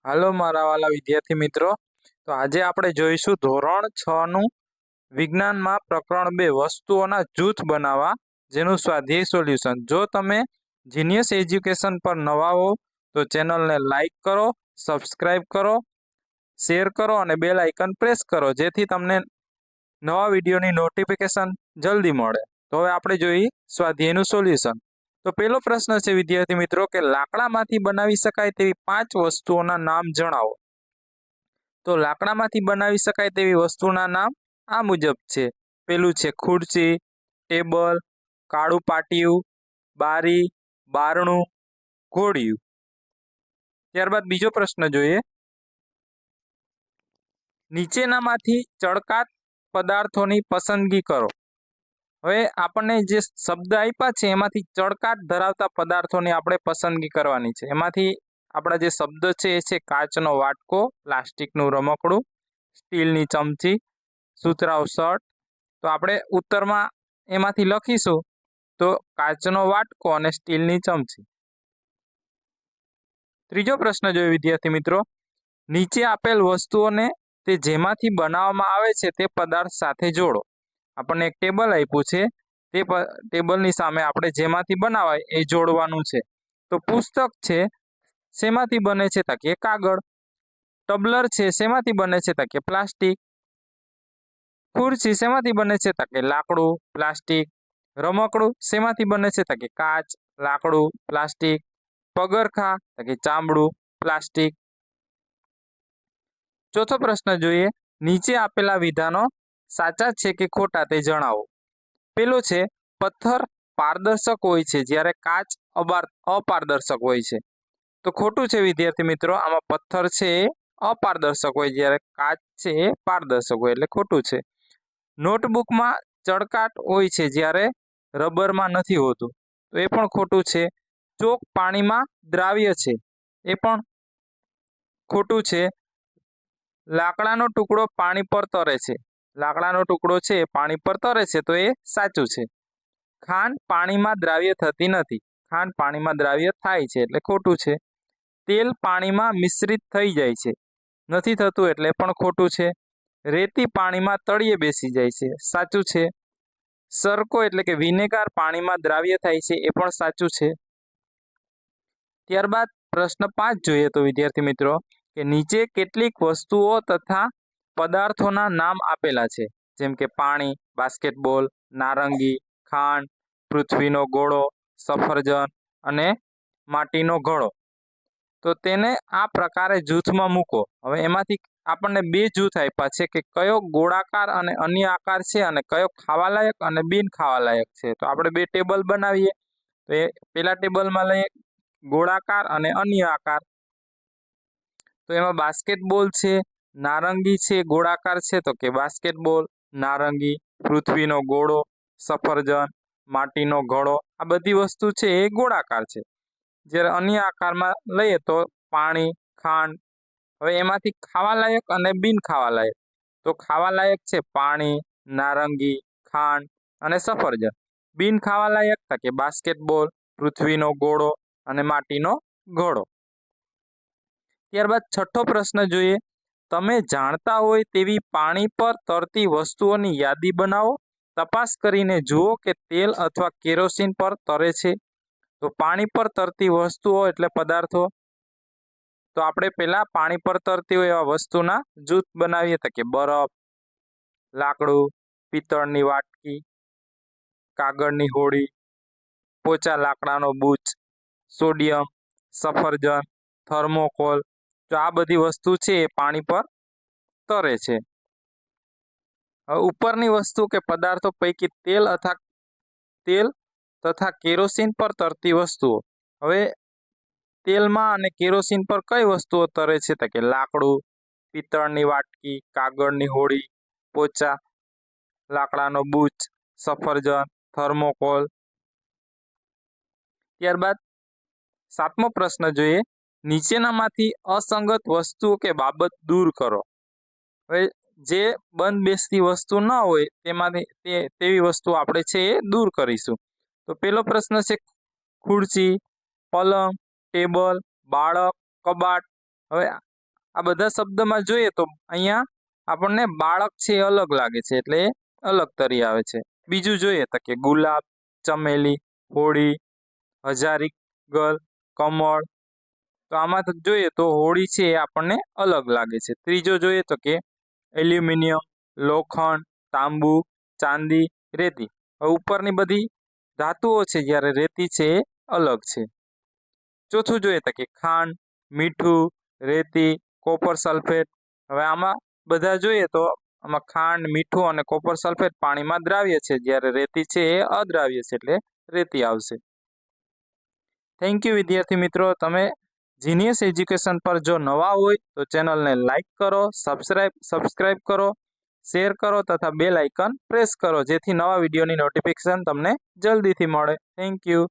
હાલો મારા વાલા વિદ્યાર્થી મિત્રો, તો આજે આપણે જોઈશું ધોરણ 6 નું વિજ્ઞાનમાં પ્રકરણ 2 વસ્તુઓના જૂથ બનાવવા, જેનું સ્વાધ્યાય સોલ્યુશન। જો તમે જીનિયસ એજ્યુકેશન પર નવા હો તો ચેનલને લાઈક કરો, સબસ્ક્રાઇબ કરો, શેર કરો અને બેલ આઇકન પ્રેસ કરો, જેથી તમને નવા વિડીયોની નોટિફિકેશન જલ્દી મળે। તો હવે આપણે જોઈએ સ્વાધ્યાયનું સોલ્યુશન। તો પહેલો પ્રશ્ન છે વિદ્યાર્થી મિત્રો કે લાકડામાંથી બનાવી શકાય તેવી 5 વસ્તુઓના નામ જણાવો। તો લાકડામાંથી બનાવી શકાય તેવી વસ્તુના નામ આ મુજબ છે। પેલું છે ખુરશી, ટેબલ, કાળું પાટિયું, બારી, બારણું, ઘોડિયું। ત્યારબાદ બીજો પ્રશ્ન જોઈએ, નીચેનામાંથી ચળકાટ પદાર્થોની પસંદગી કરો। હવે આપણને જે શબ્દ આપ્યા છે એમાંથી ચળકાટ ધરાવતા પદાર્થોની આપણે પસંદગી કરવાની છે। એમાંથી આપણા જે શબ્દ છે એ છે કાચનો વાટકો, પ્લાસ્ટિકનું રમકડું, સ્ટીલની ચમચી, સુતરાઉ શર્ટ। તો આપણે ઉત્તરમાં એમાંથી લખીશું તો કાચનો વાટકો અને સ્ટીલની ચમચી। ત્રીજો પ્રશ્ન જોઈએ વિદ્યાર્થી મિત્રો, નીચે આપેલ વસ્તુઓને તે જેમાંથી બનાવવામાં આવે છે તે પદાર્થ સાથે જોડો। આપણને એક ટેબલ આપ્યું છે, તે ટેબલની સામે આપણે જેમાંથી બનાવાય એ જોડવાનું છે। તો પુસ્તક છે, શેમાંથી બને છે તો કે કાગળ। ટબલર છે, શેમાંથી બને છે તો કે પ્લાસ્ટિક। ખુરશી શેમાંથી બને છે તો કે લાકડું, પ્લાસ્ટિક। રમકડું શેમાંથી બને છે તો કે કાચ, લાકડું, પ્લાસ્ટિક। પગરખાં તો કે ચામડું, પ્લાસ્ટિક। ચોથો પ્રશ્ન જોઈએ, નીચે આપેલા વિધાનો સાચા છે કે ખોટા તે જણાવો। પેલો છે પથ્થર પારદર્શક હોય છે જ્યારે કાચ અપારદર્શક હોય છે। તો ખોટું છે વિદ્યાર્થી મિત્રો, આમાં પથ્થર છે એ અપારદર્શક હોય જ્યારે કાચ છે એ પારદર્શક હોય, એટલે ખોટું છે। નોટબુકમાં ચળકાટ હોય છે જ્યારે રબરમાં નથી હોતું, તો એ પણ ખોટું છે। ચોક પાણીમાં દ્રાવ્ય છે, એ પણ ખોટું છે। લાકડાનો ટુકડો પાણી પર તરે છે, લાકડાનો ટુકડો છે એ પાણી પર તરે છે, તો એ સાચું છે। ખાંડ પાણીમાં દ્રાવ્ય થતી નથી, ખાંડ પાણીમાં દ્રાવ્ય થાય છે, એટલે ખોટું છે। તેલ પાણીમાં મિશ્રિત થઈ જાય છે, નથી થતું, એટલે પણ ખોટું છે। રેતી પાણીમાં તળિયે બેસી જાય છે, સાચું છે। સરકો એટલે કે વિનેગાર પાણીમાં દ્રાવ્ય થાય છે, એ પણ સાચું છે। ત્યારબાદ પ્રશ્ન 5 જોઈએ તો વિદ્યાર્થી મિત્રો કે નીચે કેટલીક વસ્તુઓ તથા પદાર્થોના નામ આપેલા છે, જેમ કે પાણી, બાસ્કેટબોલ, નારંગી, ખાંડ, પૃથ્વીનો ગોળો, સફરજન અને માટીનો ઘડો। તો તેને આ પ્રકારે જૂથમાં મૂકો। હવે એમાંથી આપણને 2 જૂથ આપ્યા છે કે કયો ગોળાકાર અને અન્ય આકાર છે અને કયો ખાવાલાયક અને બિન ખાવાલાયક છે। તો આપણે 2 ટેબલ બનાવીએ। તો એ પેલા ટેબલમાં લઈએ ગોળાકાર અને અન્ય આકાર। તો એમાં બાસ્કેટબોલ છે, નારંગી છે, ગોળાકાર છે, તો કે બાસ્કેટબોલ, નારંગી, પૃથ્વીનો ગોળો, સફરજન, માટીનો ઘડો, આ બધી વસ્તુ છે એ ગોળાકાર છે। જ્યારે અન્ય આકારમાં લઈએ તો પાણી, ખાંડ। હવે એમાંથી ખાવાલાયક અને બિન ખાવાલાયક, તો ખાવાલાયક છે પાણી, નારંગી, ખાંડ અને સફરજન। બિન ખાવાલાયક તો કે બાસ્કેટબોલ, પૃથ્વીનો ગોળો અને માટીનો ઘડો। ત્યારબાદ છઠ્ઠો પ્રશ્ન જોઈએ, તમે જાણતા હોય તેવી પાણી પર તરતી વસ્તુઓની યાદી બનાવો। તપાસ કરીને જુઓ કે તેલ અથવા કેરોસીન પર તરે છે। તો પાણી પર તરતી વસ્તુઓ એટલે પદાર્થો। તો આપણે પેલા પાણી પર તરતી હોય એવા વસ્તુના જૂથ બનાવીએ તો કે બરફ, લાકડું, પિત્તળની વાટકી, કાગળની હોડી, પોચા લાકડાનો બૂચ, સોડિયમ, સફરજન, થર્મોકોલ। તો આ બધી વસ્તુ છે એ પાણી પર તરે છે। હવે ઉપરની વસ્તુ કે પદાર્થો પૈકી તેલ તથા કેરોસીન પર તરતી વસ્તુઓ। હવે તેલમાં અને કેરોસીન પર કઈ વસ્તુઓ તરે છે તો કે લાકડું, પિત્તળની વાટકી, કાગળની હોડી, પોચા લાકડાનો બૂચ, સફરજન, થર્મોકોલ। ત્યારબાદ 7મો પ્રશ્ન જોઈએ, નીચેનામાંથી અસંગત વસ્તુ કે બાબત દૂર કરો। હવે જે બંધ બેસતી વસ્તુ ન હોય તેમાંથી તેવી વસ્તુ આપણે છે એ દૂર કરીશું। તો પેલો પ્રશ્ન છે ખુરશી, પલંગ, ટેબલ, બાળક, કબાટ। હવે આ બધા શબ્દમાં જોઈએ તો અહીંયા આપણને બાળક છે એ અલગ લાગે છે, એટલે એ અલગ તરી આવે છે. બીજું જોઈએ તો કે ગુલાબ, ચમેલી, હોળી, હજારી ગલ, કમળ. તો આમાં તો જોઈએ તો હોળી છે એ આપણને અલગ લાગે છે. ત્રીજો જોઈએ તો કે એલ્યુમિનિયમ, લોખંડ, તાંબુ, ચાંદી, રેતી. હવે ઉપરની બધી ધાતુઓ છે જ્યારે રેતી છે એ અલગ છે. ચોથું જોઈએ તો કે ખાંડ, મીઠું, રેતી, કોપર સલ્ફેટ. હવે આમાં બધા જોઈએ તો આમાં ખાંડ, મીઠું અને કોપર સલ્ફેટ પાણીમાં દ્રાવ્ય છે, જ્યારે રેતી છે એ અદ્રાવ્ય છે, એટલે રેતી આવશે. થેન્ક યુ વિદ્યાર્થી મિત્રો. તમે જીનિયસ એજ્યુકેશન પર જો નવા હોય તો ચેનલને લાઈક કરો, સબસ્ક્રાઇબ કરો, શેર કરો તથા બેલ આઇકન પ્રેસ કરો, જેથી નવા વિડીયોની નોટિફિકેશન તમને જલ્દીથી મળે. Thank you.